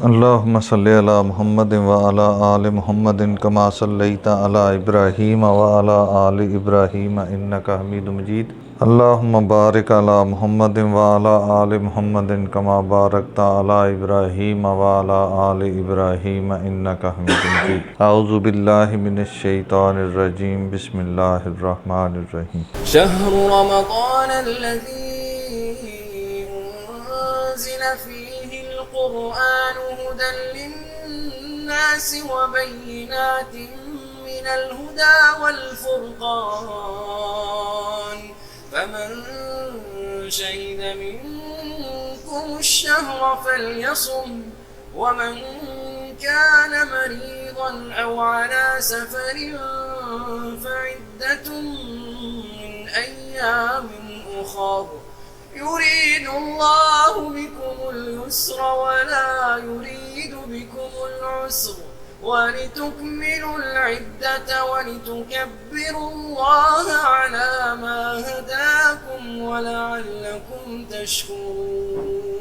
اللہم صلی علی محمد وعلی آل محمد کما صلیت علی ابراہیم وعلی آل ابراہیم انک حمید مجید۔ اللہم بارک علی محمد وعلی آل محمد کما بارکت علی ابراہیم وعلی آل ابراہیم انک حمید مجید۔ اعوذ باللہ من الشیطان الرجیم، بسم اللہ الرحمن الرحیم۔ شهر رمضان الذي أنزل فيه القرآن هدى للناس وبينات من الهدى والفرقان فمن شهد منكم الشهر فليصم ومن كان مريضا أو على سفر فعدة من أيام أخر يريد الله بكم اليسر ولا يريد بكم العسر ولتكملوا العدة ولتكبروا الله على ما هداكم ولعلكم تشكرون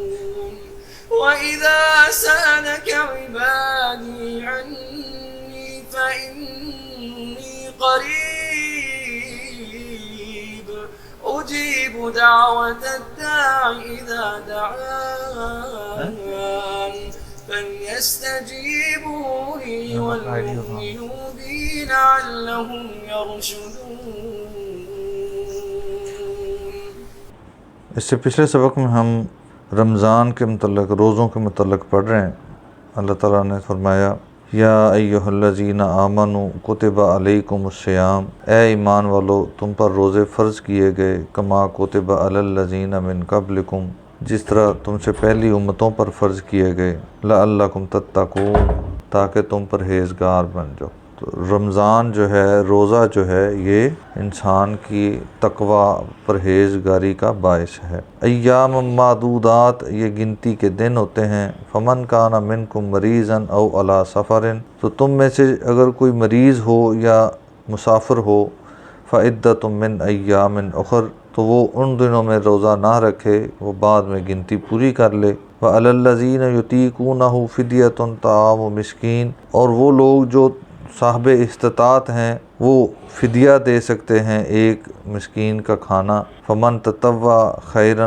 وإذا سألك عبادي عني فإني قريب أجيب دعوة الداع إذا دعان فليستجيبوا لي وليؤمنوا بي لعلهم يرشدون۔ اس سے پچھلے سبق میں ہم رمضان کے متعلق، روزوں کے متعلق پڑھ رہے ہیں۔ اللہ تعالیٰ نے فرمایا یا ایہا الذین آمنوا کتب علیکم الصیام، اے ایمان والو تم پر روزے فرض کیے گئے، کما کتب علی الذین من قبلکم، جس طرح تم سے پہلی امتوں پر فرض کیے گئے، لعلکم تتقون، تاکہ تم پرہیزگار بن جاؤ۔ تو رمضان جو ہے، روزہ جو ہے، یہ انسان کی تقوی، پرہیزگاری کا باعث ہے۔ ایام معدودات، یہ گنتی کے دن ہوتے ہیں۔ فمن کان منکم مریضا او علی سفر، تو تم میں سے اگر کوئی مریض ہو یا مسافر ہو، فعدۃ من ایام اخر، تو وہ ان دنوں میں روزہ نہ رکھے، وہ بعد میں گنتی پوری کر لے۔ وعلی الذین یطیقونہ فدیۃ طعام مسکین، اور وہ لوگ جو صاحب استطاعت ہیں وہ فدیہ دے سکتے ہیں ایک مسکین کا کھانا۔ فمن تطوع خیرا،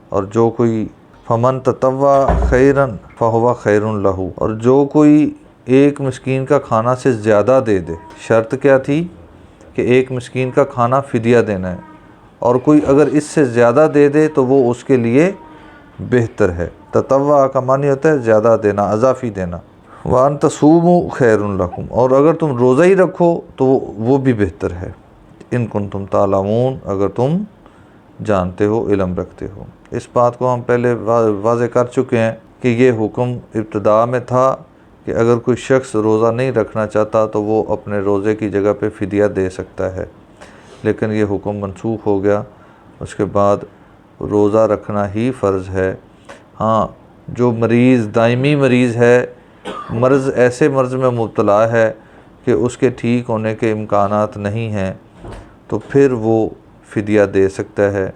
اور جو کوئی فمن تطوع خیرا فہو خیر لہ، اور جو کوئی ایک مسکین کا کھانا سے زیادہ دے دے، شرط کیا تھی کہ ایک مسکین کا کھانا فدیہ دینا ہے، اور کوئی اگر اس سے زیادہ دے دے تو وہ اس کے لیے بہتر ہے۔ تطوع کا معنی ہوتا ہے زیادہ دینا، اضافی دینا۔ وَأَن تَصُومُوا خَيْرٌ لَكُمْ، اور اگر تم روزہ ہی رکھو تو وہ بھی بہتر ہے۔ ان کنتم تعلمون، اگر تم جانتے ہو، علم رکھتے ہو۔ اس بات کو ہم پہلے واضح کر چکے ہیں کہ یہ حکم ابتدا میں تھا کہ اگر کوئی شخص روزہ نہیں رکھنا چاہتا تو وہ اپنے روزے کی جگہ پہ فدیہ دے سکتا ہے، لیکن یہ حکم منسوخ ہو گیا۔ اس کے بعد روزہ رکھنا ہی فرض ہے۔ ہاں، جو مریض، دائمی مریض ہے، مرض ایسے مرض میں مبتلا ہے کہ اس کے ٹھیک ہونے کے امکانات نہیں ہیں، تو پھر وہ فدیہ دے سکتا ہے۔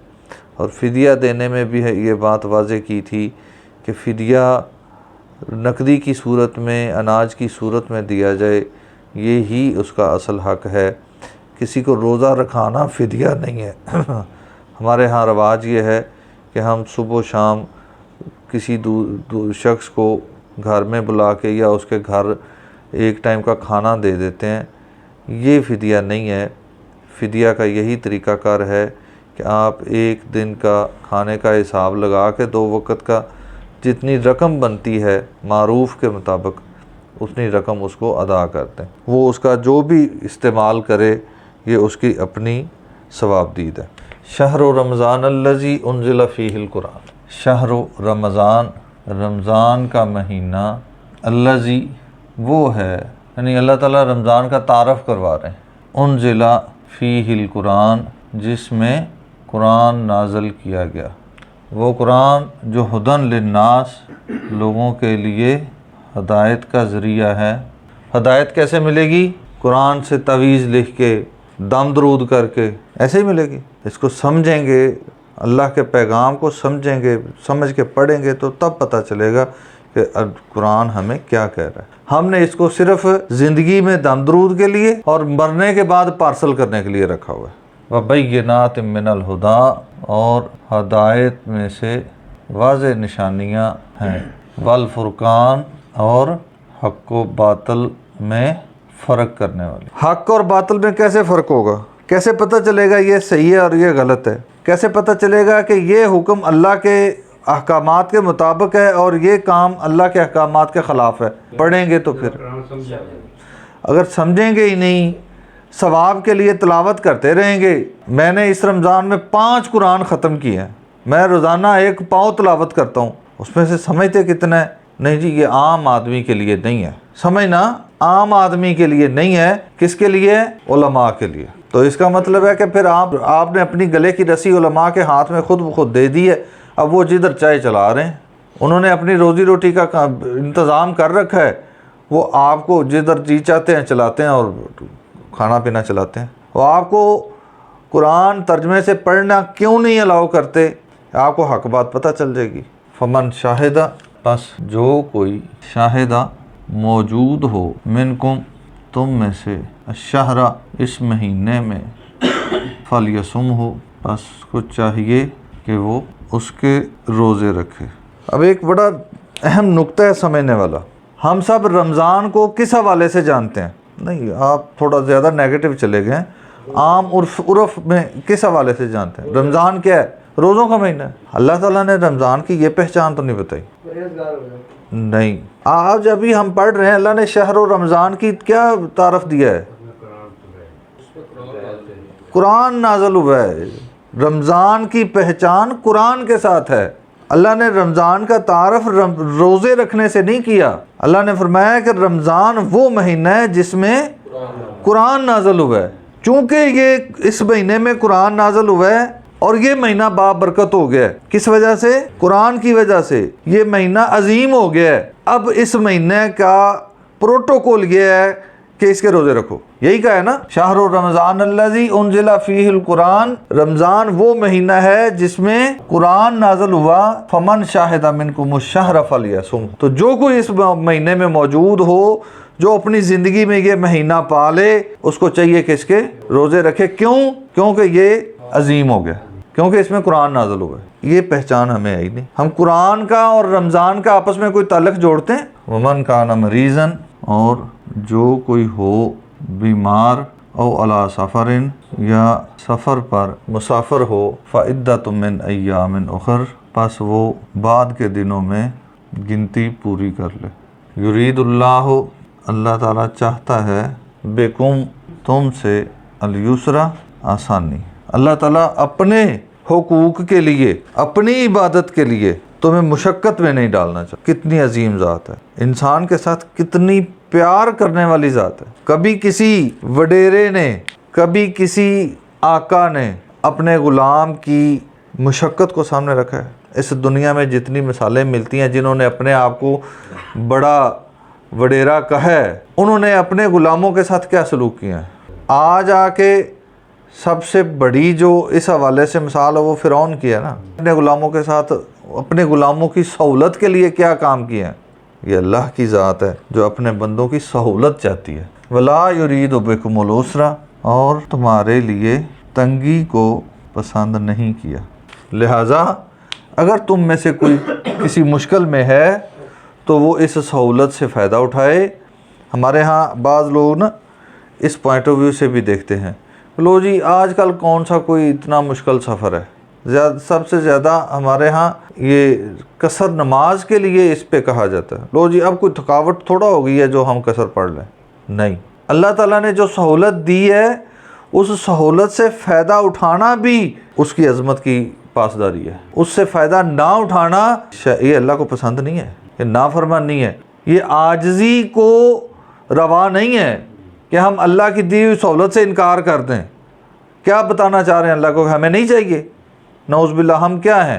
اور فدیہ دینے میں بھی یہ بات واضح کی تھی کہ فدیہ نقدی کی صورت میں، اناج کی صورت میں دیا جائے، یہ ہی اس کا اصل حق ہے۔ کسی کو روزہ رکھانا فدیہ نہیں ہے۔ ہمارے ہاں رواج یہ ہے کہ ہم صبح و شام کسی شخص کو گھر میں بلا کے یا اس کے گھر ایک ٹائم کا کھانا دے دیتے ہیں، یہ فدیہ نہیں ہے۔ فدیہ کا یہی طریقہ کار ہے کہ آپ ایک دن کا کھانے کا حساب لگا کے 2 وقت کا جتنی رقم بنتی ہے معروف کے مطابق، اتنی رقم اس کو ادا کرتے ہیں۔ وہ اس کا جو بھی استعمال کرے یہ اس کی اپنی ثواب دید ہے۔ شہر رمضان الذی انزل فیہ القرآن، شہر رمضان، رمضان کا مہینہ، الذی وہ ہے، یعنی اللہ تعالیٰ رمضان کا تعارف کروا رہے ہیں، انزل فیہ القرآن، جس میں قرآن نازل کیا گیا، وہ قرآن جو ہدی للناس، لوگوں کے لیے ہدایت کا ذریعہ ہے۔ ہدایت کیسے ملے گی؟ قرآن سے تعویذ لکھ کے، دم درود کر کے، ایسے ہی ملے گی۔ اس کو سمجھیں گے، اللہ کے پیغام کو سمجھیں گے، سمجھ کے پڑھیں گے تو تب پتہ چلے گا کہ کہ قرآن ہمیں کیا کہہ رہا ہے. ہم نے اس کو صرف زندگی میں دم درود کے لیے اور مرنے کے بعد پارسل کرنے کے لیے رکھا ہوا ہے. وَبَيِّنَاتٍ مِّنَ الْهُدَىٰ، اور ہدایت میں سے واضح نشانیاں ہیں، والفرقان، اور حق و باطل میں فرق کرنے والی. حق اور باطل میں کیسے فرق ہوگا؟ کیسے پتہ چلے گا یہ صحیح ہے اور یہ غلط ہے؟ کیسے پتہ چلے گا کہ یہ حکم اللہ کے احکامات کے مطابق ہے اور یہ کام اللہ کے احکامات کے خلاف ہے؟ پڑھیں گے تو پھر. اگر سمجھیں گے ہی نہیں، ثواب کے لیے تلاوت کرتے رہیں گے. میں نے اس رمضان میں 5 قرآن ختم کیے ہیں. میں روزانہ 1 پاؤں تلاوت کرتا ہوں. اس میں سے سمجھتے کتنا ہے؟ نہیں جی، یہ عام آدمی کے لیے نہیں ہے. سمجھنا عام آدمی کے لیے نہیں ہے. کس کے لیے؟ علماء کے لیے. تو اس کا مطلب ہے کہ پھر آپ نے اپنی گلے کی رسی علماء کے ہاتھ میں خود بخود دے دی ہے. اب وہ جدھر چاہے چلا رہے ہیں. انہوں نے اپنی روزی روٹی کا انتظام کر رکھا ہے. وہ آپ کو جدھر جی چاہتے ہیں چلاتے ہیں اور کھانا پینا چلاتے ہیں. وہ آپ کو قرآن ترجمے سے پڑھنا کیوں نہیں الاؤ کرتے؟ آپ کو حق بات پتہ چل جائے گی. فمن شاہدہ، پس جو کوئی شاہدہ موجود ہو، منکم، تم میں سے، الشہرہ، اس مہینے میں، فلیصم ہو، پس کو چاہیے کہ وہ اس کے روزے رکھے. اب ایک بڑا اہم نقطہ ہے سمجھنے والا. ہم سب رمضان کو کس حوالے سے جانتے ہیں؟ نہیں، آپ تھوڑا زیادہ نیگیٹو چلے گئے. عام عرف میں کس حوالے سے جانتے ہیں؟ رمضان کیا ہے؟ روزوں کا مہینہ ہے. اللہ تعالیٰ نے رمضان کی یہ پہچان تو نہیں بتائی. نہیں، آج ابھی ہم پڑھ رہے ہیں اللہ نے شہر و رمضان کی کیا تعارف دیا ہے؟ قرآن نازل ہوا ہے. رمضان کی پہچان قرآن کے ساتھ ہے. اللہ نے رمضان کا تعارف روزے رکھنے سے نہیں کیا. اللہ نے فرمایا کہ رمضان وہ مہینہ ہے جس میں قرآن نازل ہوا ہے. چونکہ یہ اس مہینے میں قرآن نازل ہوا ہے اور یہ مہینہ بابرکت ہو گیا ہے. کس وجہ سے؟ قرآن کی وجہ سے. یہ مہینہ عظیم ہو گیا ہے. اب اس مہینے کا پروٹوکول یہ ہے کہ اس کے روزے رکھو. یہی کہا ہے نا، شہر رمضان الذی انزل فیہ القرآن. رمضان وہ مہینہ ہے جس میں قرآن نازل ہوا. فمن شاہد منکم الشہر فلیصم. تو جو کوئی اس مہینے میں موجود ہو، جو اپنی زندگی میں یہ مہینہ پالے، اس کو چاہیے کہ اس کے روزے رکھے. کیوں؟ کیونکہ یہ عظیم ہو گیا، کیونکہ اس میں قرآن نازل ہوا ہے. یہ پہچان ہمیں آئی نہیں. ہم قرآن کا اور رمضان کا آپس میں کوئی تعلق جوڑتے ہیں. ومن کان مریضا، اور جو کوئی ہو بیمار، او علی سفر، یا سفر پر مسافر ہو، فعدۃ من ایام اخر، پس وہ بعد کے دنوں میں گنتی پوری کر لے. یرید اللہ، اللہ تعالیٰ چاہتا ہے، بکم، تم سے، الیسرا، آسانی. اللہ تعالیٰ اپنے حقوق کے لیے، اپنی عبادت کے لیے تمہیں مشقت میں نہیں ڈالنا چاہتا. کتنی عظیم ذات ہے. انسان کے ساتھ کتنی پیار کرنے والی ذات ہے. کبھی کسی وڈیرے نے، کبھی کسی آقا نے اپنے غلام کی مشقت کو سامنے رکھا ہے؟ اس دنیا میں جتنی مثالیں ملتی ہیں جنہوں نے اپنے آپ کو بڑا وڈیرا کہا ہے، انہوں نے اپنے غلاموں کے ساتھ کیا سلوک کیا ہے؟ آج آ کے سب سے بڑی جو اس حوالے سے مثال ہے وہ فرعون کی ہے نا. اپنے غلاموں کے ساتھ، اپنے غلاموں کی سہولت کے لیے کیا کام کیے ہیں. یہ اللہ کی ذات ہے جو اپنے بندوں کی سہولت چاہتی ہے. وَلَا يُرِيدُ بِكُمُ الْعُسْرَ، اور تمہارے لیے تنگی کو پسند نہیں کیا. لہٰذا اگر تم میں سے کوئی کسی مشکل میں ہے تو وہ اس سہولت سے فائدہ اٹھائے. ہمارے ہاں بعض لوگ نا اس پوائنٹ آف ویو سے بھی دیکھتے ہیں، لو جی آج کل کون سا کوئی اتنا مشکل سفر ہے. سب سے زیادہ ہمارے ہاں یہ قصر نماز کے لیے اس پہ کہا جاتا ہے. لو جی اب کوئی تھکاوٹ تھوڑا ہو گئی ہے جو ہم قصر پڑھ لیں. نہیں، اللہ تعالیٰ نے جو سہولت دی ہے اس سہولت سے فائدہ اٹھانا بھی اس کی عظمت کی پاسداری ہے. اس سے فائدہ نہ اٹھانا یہ اللہ کو پسند نہیں ہے، یہ نافرمانی ہے. یہ عاجزی کو روا نہیں ہے کہ ہم اللہ کی دی ہوئی سہولت سے انکار کر دیں. کیا بتانا چاہ رہے ہیں اللہ کو؟ ہمیں نہیں چاہیے. نعوذ باللہ، ہم کیا ہیں؟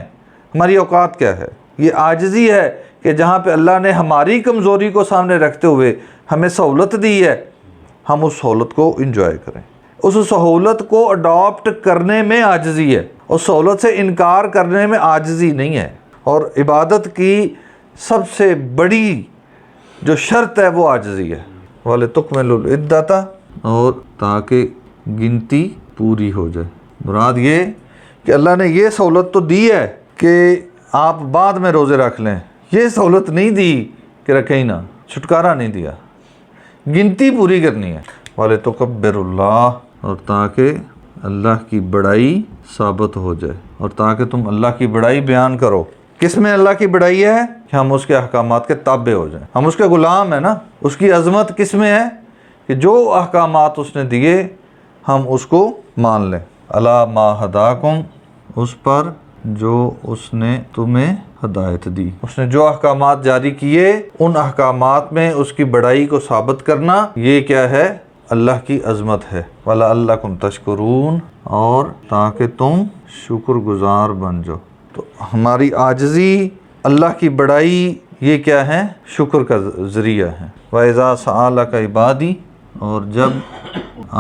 ہماری اوقات کیا ہے؟ یہ عاجزی ہے کہ جہاں پہ اللہ نے ہماری کمزوری کو سامنے رکھتے ہوئے ہمیں سہولت دی ہے، ہم اس سہولت کو انجوائے کریں. اس سہولت کو اڈاپٹ کرنے میں عاجزی ہے، اس سہولت سے انکار کرنے میں عاجزی نہیں ہے. اور عبادت کی سب سے بڑی جو شرط ہے وہ عاجزی ہے. وَلِتُكْمِلُوا الْعِدَّةَ، اور تاکہ گنتی پوری ہو جائے. مراد یہ کہ اللہ نے یہ سہولت تو دی ہے کہ آپ بعد میں روزے رکھ لیں، یہ سہولت نہیں دی کہ رکھیں ہی نہ، چھٹکارا نہیں دیا، گنتی پوری کرنی ہے. وَلِتُكَبِّرُوا اللَّهَ، اور تاکہ اللہ کی بڑائی ثابت ہو جائے، اور تاکہ تم اللہ کی بڑائی بیان کرو. کس میں اللہ کی بڑائی ہے؟ کہ ہم اس کے احکامات کے تابع ہو جائیں، ہم اس کے غلام ہیں نا. اس کی عظمت کس میں ہے؟ کہ جو احکامات اس نے دیے ہم اس کو مان لیں. عَلَىٰ مَا هَدَاكُمْ، اس پر جو اس نے تمہیں ہدایت دی. اس نے جو احکامات جاری کیے ان احکامات میں اس کی بڑائی کو ثابت کرنا، یہ کیا ہے؟ اللہ کی عظمت ہے. وَلَعَلَّكُمْ تَشْكُرُونَ، اور تاکہ تم شکر گزار بن جاؤ. تو ہماری عاجزی، اللہ کی بڑائی، یہ کیا ہے؟ شکر کا ذریعہ ہے. وَإِذَا سَأَلَكَ عِبَادِي، اور جب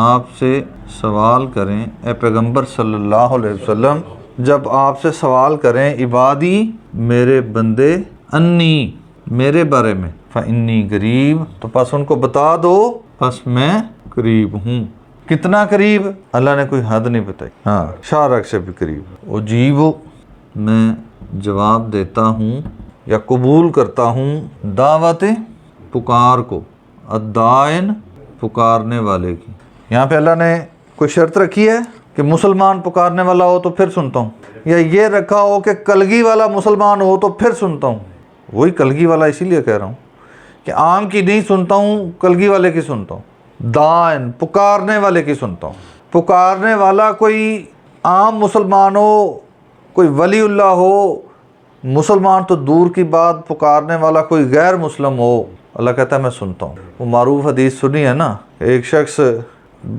آپ سے سوال کریں اے پیغمبر صلی اللہ علیہ وسلم، جب آپ سے سوال کریں عبادی میرے بندے، انی میرے بارے میں، فَإِنِّي قریب، تو پس ان کو بتا دو پس میں قریب ہوں. کتنا قریب؟ اللہ نے کوئی حد نہیں بتائی. ہاں، شارق سے بھی قریب. اجیب، میں جواب دیتا ہوں یا قبول کرتا ہوں، دعوت پکار کو، الدائن پکارنے والے کی. یہاں پہ اللہ نے کوئی شرط رکھی ہے کہ مسلمان پکارنے والا ہو تو پھر سنتا ہوں، یا یہ رکھا ہو کہ کلگی والا مسلمان ہو تو پھر سنتا ہوں؟ وہی کلگی والا اسی لیے کہہ رہا ہوں کہ عام کی نہیں سنتا ہوں، کلگی والے کی سنتا ہوں. دائن پکارنے والے کی سنتا ہوں. پکارنے والا کوئی عام مسلمان ہو، کوئی ولی اللہ ہو، مسلمان تو دور کی بات، پکارنے والا کوئی غیر مسلم ہو، اللہ کہتا ہے میں سنتا ہوں. وہ معروف حدیث سنی ہے نا، ایک شخص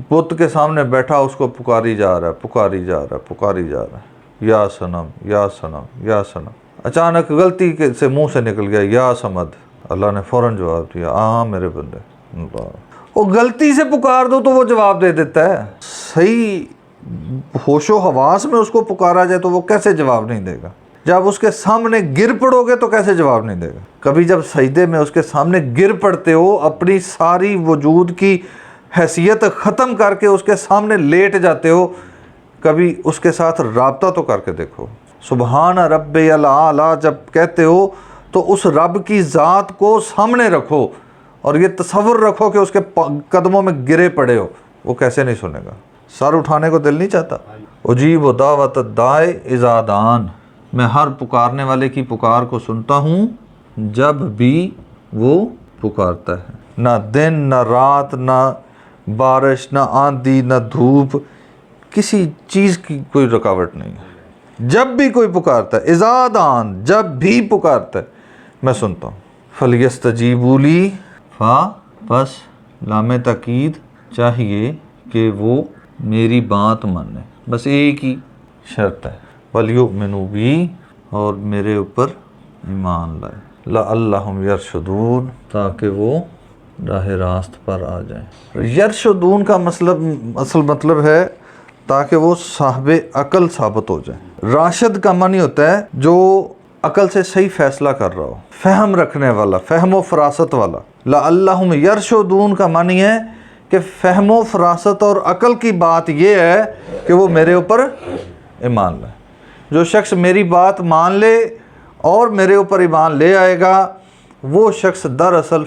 بت کے سامنے بیٹھا، اس کو پکاری جا رہا ہے، پکاری جا رہا ہے، پکاری جا رہا ہے، یا صنم یا صنم یا صنم. اچانک غلطی سے منہ سے نکل گیا یا صمد. اللہ نے فوراً جواب دیا، ہاں میرے بندے. وہ غلطی سے پکار دو تو وہ جواب دے دیتا ہے. صحیح ہوش و حواس میں اس کو پکارا جائے تو وہ کیسے جواب نہیں دے گا؟ جب اس کے سامنے گر پڑو گے تو کیسے جواب نہیں دے گا؟ کبھی جب سجدے میں اس کے سامنے گر پڑتے ہو، اپنی ساری وجود کی حیثیت ختم کر کے اس کے سامنے لیٹ جاتے ہو، کبھی اس کے ساتھ رابطہ تو کر کے دیکھو. سبحان ربی الاعلیٰ جب کہتے ہو تو اس رب کی ذات کو سامنے رکھو اور یہ تصور رکھو کہ اس کے قدموں میں گرے پڑے ہو. وہ کیسے نہیں سنے گا؟ سر اٹھانے کو دل نہیں چاہتا. اجیب دعوت الداعی اذا دعان، میں ہر پکارنے والے کی پکار کو سنتا ہوں جب بھی وہ پکارتا ہے. نہ دن نہ رات، نہ بارش، نہ آندھی، نہ دھوپ، کسی چیز کی کوئی رکاوٹ نہیں ہے. جب بھی کوئی پکارتا ہے، اذا دعان، جب بھی پکارتا ہے میں سنتا ہوں. فَلْيَسْتَجِيبُوا لِي، پس لام تاکید چاہیے کہ وہ میری بات مانے. بس ایک ہی شرط ہے، وَلْيُؤْمِنُوا بِي، اور میرے اوپر ایمان لائے. لَعَلَّهُمْ يَرْشُدُونَ، تاکہ وہ راہ راست پر آ جائیں. یرشدون کا اصل مطلب ہے تاکہ وہ صاحب عقل ثابت ہو جائیں. راشد کا معنی ہوتا ہے جو عقل سے صحیح فیصلہ کر رہا ہو، فہم رکھنے والا، فہم و فراست والا. لعلہم یرشدون کا معنی ہے کہ فہم و فراست اور عقل کی بات یہ ہے کہ وہ میرے اوپر ایمان لائے. جو شخص میری بات مان لے اور میرے اوپر ایمان لے آئے گا، وہ شخص دراصل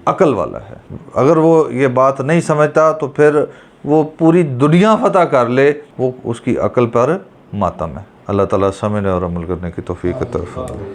عقل والا ہے. اگر وہ یہ بات نہیں سمجھتا تو پھر وہ پوری دنیا فتح کر لے، وہ اس کی عقل پر ماتم ہے. اللہ تعالیٰ سمجھنے اور عمل کرنے کی توفیق عطا فرمائے.